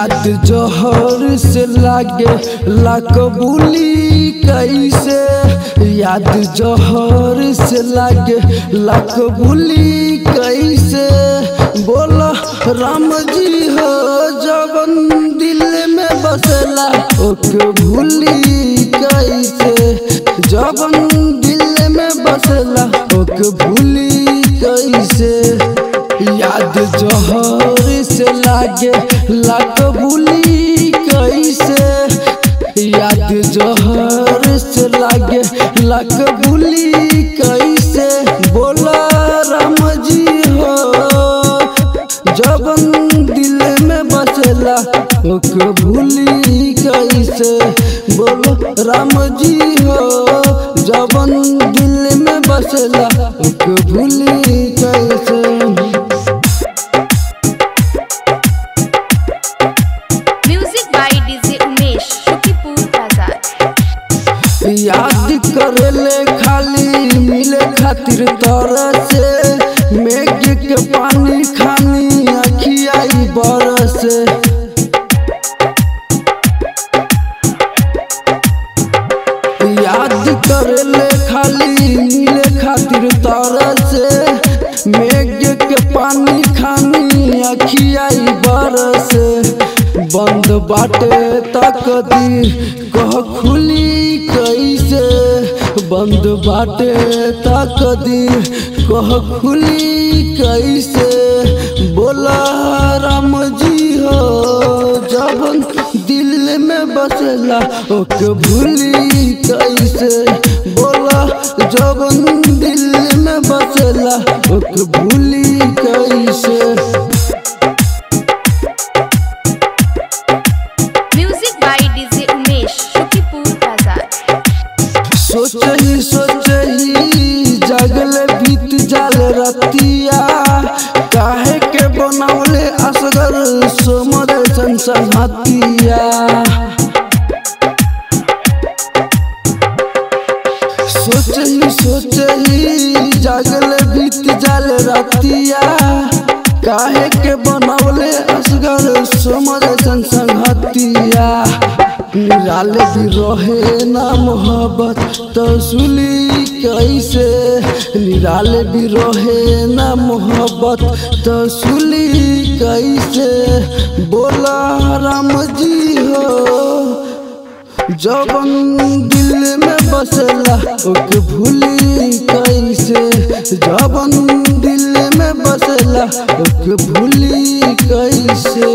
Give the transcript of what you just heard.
याद जोहर से लागे ला कबूली कैसे, याद जोहर से लागे ला कबूली कैसे। बोला राम जी हो जवन दिल में बसला ओके भूली कैसे, जवन दिल में बसला ओके भूली कैसे। याद जोहर से लागे ला कबूली कैसे, याद जोहर से लागे ला कबूली कैसे। बोला राम जी हो जवन दिल में बसला ओके भूली कैसे। बोलो राम जी हो जवन दिल में बसला ओके भूली कैसे। याद करेले खाली मिले खातिर तरह से, मेघ के पानी खानी अखियाई बरस। याद करेले खाली मिले खातिर तरह से, मेघ के पानी खानी अखियाई बरस। बंद बाटे तकदीर कह खुली कैसे, बंद बाटे तकदीर कह खुली कैसे। बोला राम जी हो जवन दिल में बसला ओके भूली कैसे। बोला जवन दिल में बसला ओके भूली कैसे। सोचही जगल बीत जाल रतिया, काहे के बनौले असगर सोमर संसहतिया। सोचही जगल बीत जाल रतिया, काहे के बनौले असगर सोमर संसहतिया। निराले भी रहे ना मोहब्बत तो सुली कैसे, निराले भी रहे ना मोहब्बत तो सुली कैसे। बोला राम जी हो जवन दिल में बसला ओके भूली कैसे, जवन दिल में बसला ओके भूली कैसे।